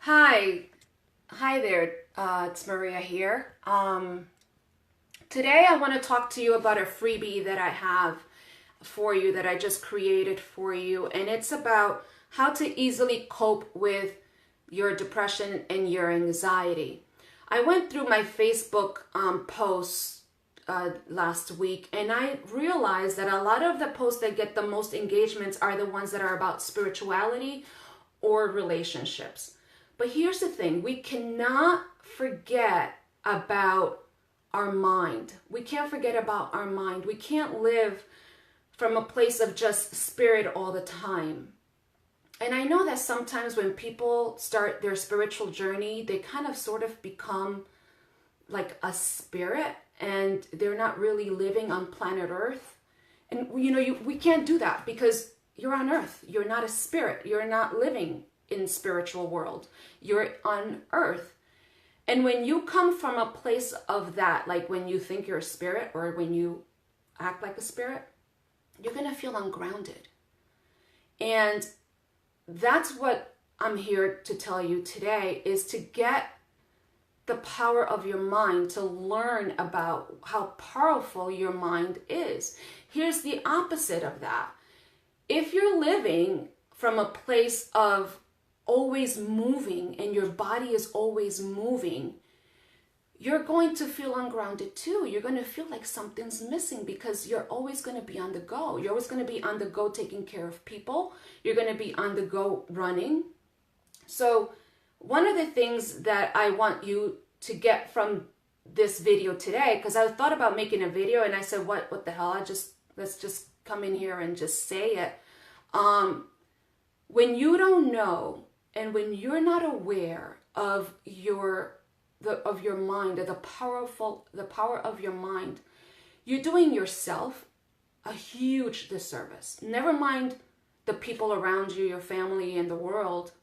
Hi, hi there. It's Maria here. Today I want to talk to you about a freebie that I have for you that I just created for you, and it's about how to easily cope with your depression and your anxiety. I went through my Facebook posts last week, and I realized that a lot of the posts that get the most engagements are the ones that are about spirituality or relationships. But here's the thing, we cannot forget about our mind. We can't forget about our mind. We can't live from a place of just spirit all the time. And I know that sometimes when people start their spiritual journey, they kind of sort of become like a spirit and they're not really living on planet Earth. And we can't do that because you're on Earth. You're not a spirit. You're not living in spiritual world. You're on Earth. And when you come from a place of that, like when you think you're a spirit or when you act like a spirit, you're going to feel ungrounded. And that's what I'm here to tell you today, is to get the power of your mind, to learn about how powerful your mind is. Here's the opposite of that. If you're living from a place of always moving and your body is always moving, you're going to feel ungrounded too. You're going to feel like something's missing because you're always going to be on the go. You're always going to be on the go taking care of people. You're going to be on the go running. So one of the things that I want you to get from this video today, because I thought about making a video and I said, what the hell? Let's just come in here and just say it. When you don't know and when you're not aware of your mind, of the power of your mind, you're doing yourself a huge disservice. Never mind the people around you, your family, and the world,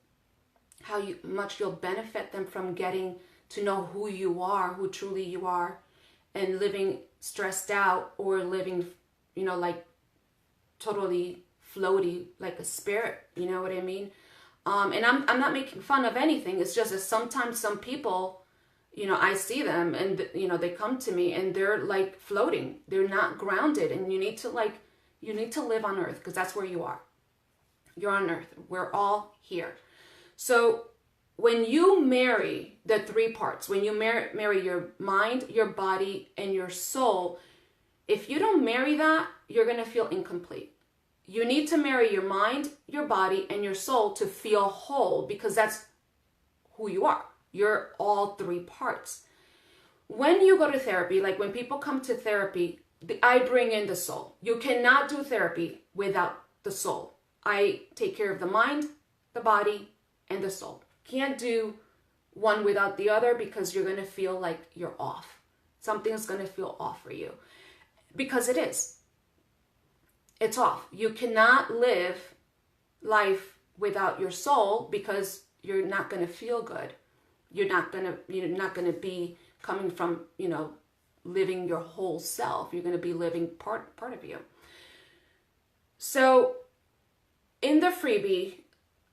how much you'll benefit them from getting to know who you are, who truly you are, and living stressed out or living, like totally floaty, like a spirit. You know what I mean? And I'm not making fun of anything. It's just that sometimes some people, I see them and, they come to me and they're like floating. They're not grounded. And you need to live on Earth because that's where you are. You're on Earth. We're all here. So when you marry the three parts, when you marry your mind, your body, and your soul, if you don't marry that, you're going to feel incomplete. You need to marry your mind, your body, and your soul to feel whole because that's who you are. You're all three parts. When you go to therapy, like when people come to therapy, I bring in the soul. You cannot do therapy without the soul. I take care of the mind, the body, and the soul. Can't do one without the other because you're going to feel like you're off. Something's going to feel off for you because it is. It's off. You cannot live life without your soul because you're not going to feel good. You're not going to be coming from, living your whole self. You're going to be living part of you. So in the freebie,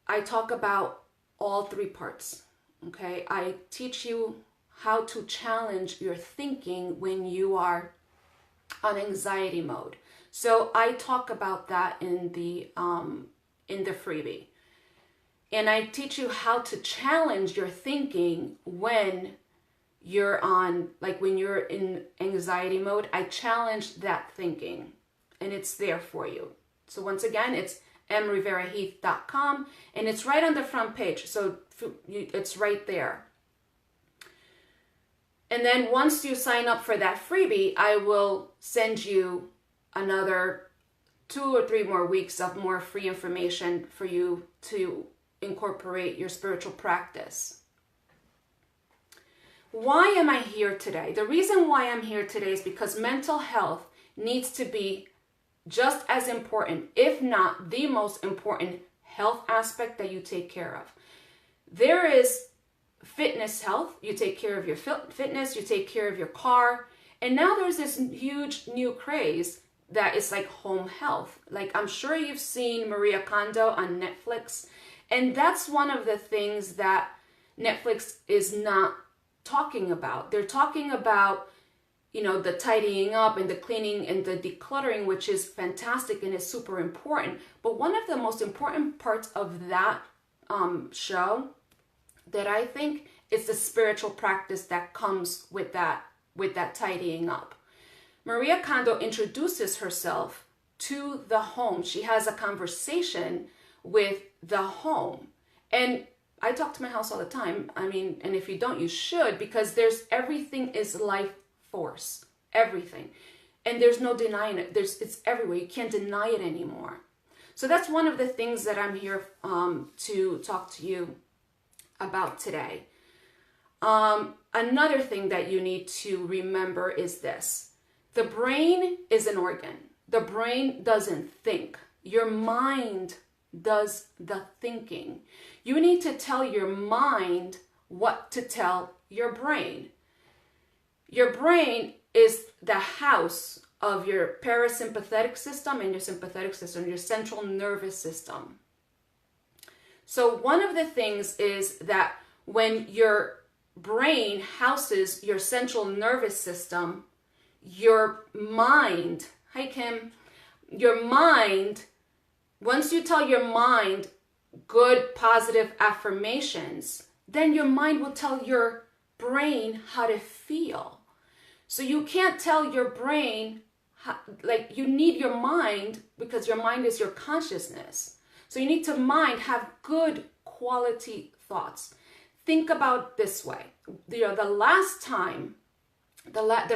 I talk about all three parts. Okay? I teach you how to challenge your thinking when you are on anxiety mode. So I talk about that in the freebie. And I teach you how to challenge your thinking when you're when you're in anxiety mode. I challenge that thinking and it's there for you. So once again, it's mriveraheath.com and it's right on the front page. So it's right there. And then once you sign up for that freebie, I will send you another 2 or 3 more weeks of more free information for you to incorporate your spiritual practice. Why am I here today? The reason why I'm here today is because mental health needs to be just as important, if not the most important health aspect that you take care of. There is fitness health. You take care of your fitness, you take care of your car. And now there's this huge new craze that is like home health. Like I'm sure you've seen Maria Kondo on Netflix. And that's one of the things that Netflix is not talking about. They're talking about, the tidying up and the cleaning and the decluttering, which is fantastic and is super important. But one of the most important parts of that show that I think is the spiritual practice that comes with that tidying up. Maria Kondo introduces herself to the home. She has a conversation with the home. And I talk to my house all the time. I mean, and if you don't, you should, because everything is life force, everything. And there's no denying it. It's everywhere. You can't deny it anymore. So that's one of the things that I'm here to talk to you about today. Another thing that you need to remember is this. The brain is an organ. The brain doesn't think. Your mind does the thinking. You need to tell your mind what to tell your brain. Your brain is the house of your parasympathetic system and your sympathetic system, your central nervous system. So one of the things is that when your brain houses your central nervous system, your mind, hi Kim, your mind, once you tell your mind good positive affirmations, then your mind will tell your brain how to feel. So you can't tell your brain, you need your mind, because your mind is your consciousness. So you need to have good quality thoughts. Think about this way. The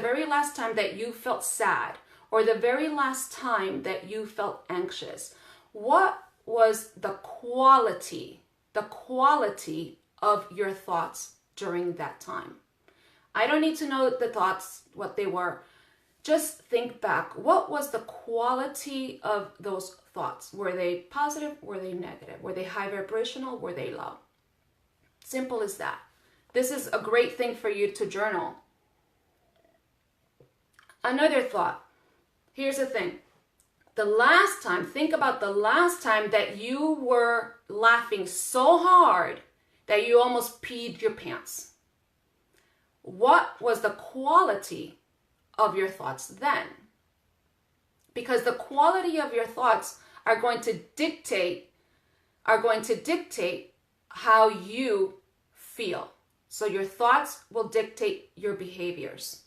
very last time that you felt sad, or the very last time that you felt anxious, what was the quality of your thoughts during that time? I don't need to know the thoughts, what they were. Just think back. What was the quality of those thoughts? Were they positive? Were they negative? Were they high vibrational? Were they low? Simple as that. This is a great thing for you to journal. Another thought. Here's the thing. Think about the last time that you were laughing so hard that you almost peed your pants. What was the quality of your thoughts then? Because the quality of your thoughts are going to dictate how you feel. So your thoughts will dictate your behaviors.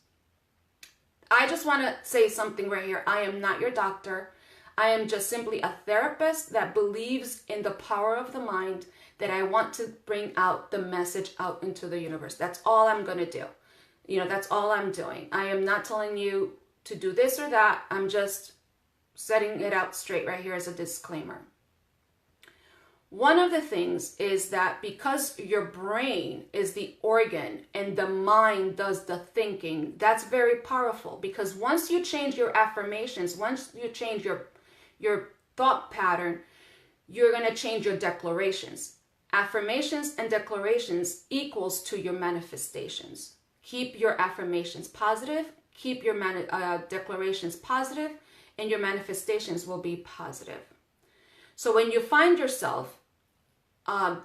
I just want to say something right here. I am not your doctor. I am just simply a therapist that believes in the power of the mind, that I want to bring out the message out into the universe. That's all I'm going to do. That's all I'm doing. I am not telling you to do this or that. I'm just setting it out straight right here as a disclaimer. One of the things is that because your brain is the organ and the mind does the thinking, that's very powerful, because once you change your affirmations, once you change your thought pattern, you're going to change your declarations. Affirmations and declarations equals to your manifestations. Keep your affirmations positive, keep your declarations positive, and your manifestations will be positive. So when you find yourself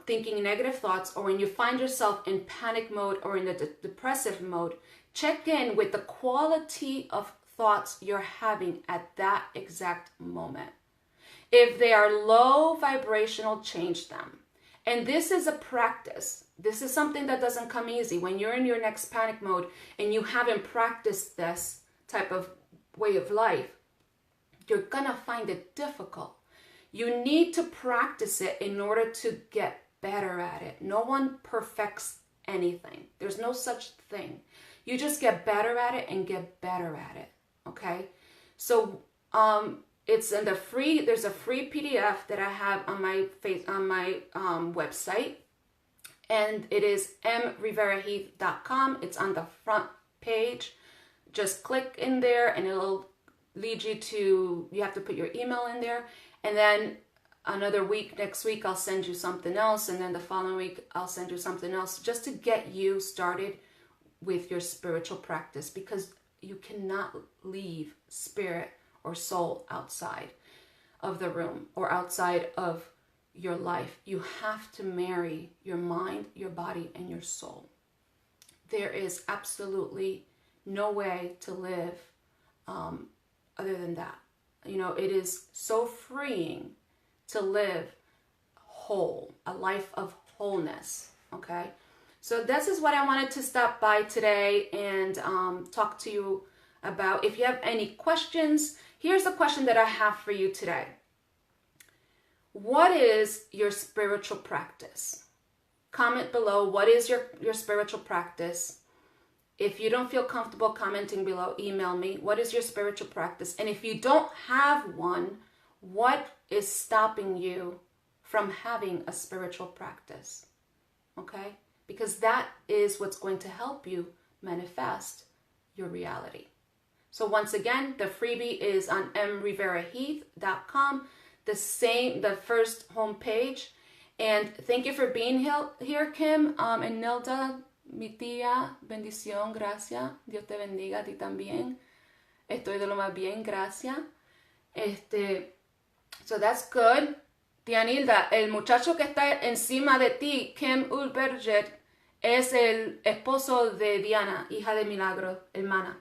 thinking negative thoughts, or when you find yourself in panic mode or in the depressive mode, check in with the quality of thoughts you're having at that exact moment. If they are low vibrational, change them. And this is a practice. This is something that doesn't come easy. When you're in your next panic mode and you haven't practiced this type of way of life, you're gonna find it difficult. You need to practice it in order to get better at it. No one perfects anything. There's no such thing. You just get better at it and get better at it. Okay? So it's in there's a free PDF that I have on my website, and it is mriveraheath.com. It's on the front page. Just click in there and it'll lead you have to put your email in there. And then next week, I'll send you something else. And then the following week, I'll send you something else, just to get you started with your spiritual practice, because you cannot leave spirit or soul outside of the room or outside of your life. You have to marry your mind, your body, and your soul. There is absolutely no way to live other than that. You know, it is so freeing to live whole, a life of wholeness, okay? So this is what I wanted to stop by today and talk to you about. If you have any questions, here's the question that I have for you today. What is your spiritual practice? Comment below, what is your spiritual practice? If you don't feel comfortable commenting below, email me. What is your spiritual practice? And if you don't have one, what is stopping you from having a spiritual practice? Okay? Because that is what's going to help you manifest your reality. So once again, the freebie is on mriveraheath.com, the first homepage. And thank you for being here, Kim, and Nilda, mi tía, bendición, gracias. Dios te bendiga a ti también. Estoy de lo más bien, gracias. So that's good. Tía Nilda, el muchacho que está encima de ti, Kim Ulberger, es el esposo de Diana, hija de Milagro, hermana.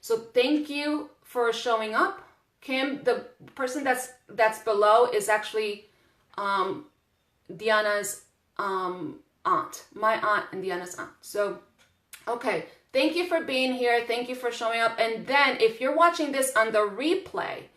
So thank you for showing up. Kim, the person that's below is actually Diana's aunt, my aunt and Diana's aunt. So, okay, thank you for being here. Thank you for showing up. And then if you're watching this on the replay,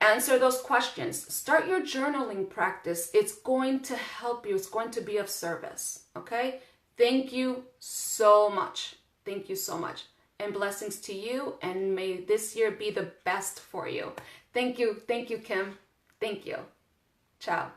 answer those questions. Start your journaling practice. It's going to help you. It's going to be of service. Okay? Thank you so much. Thank you so much. And blessings to you. And may this year be the best for you. Thank you. Thank you, Kim. Thank you. Ciao.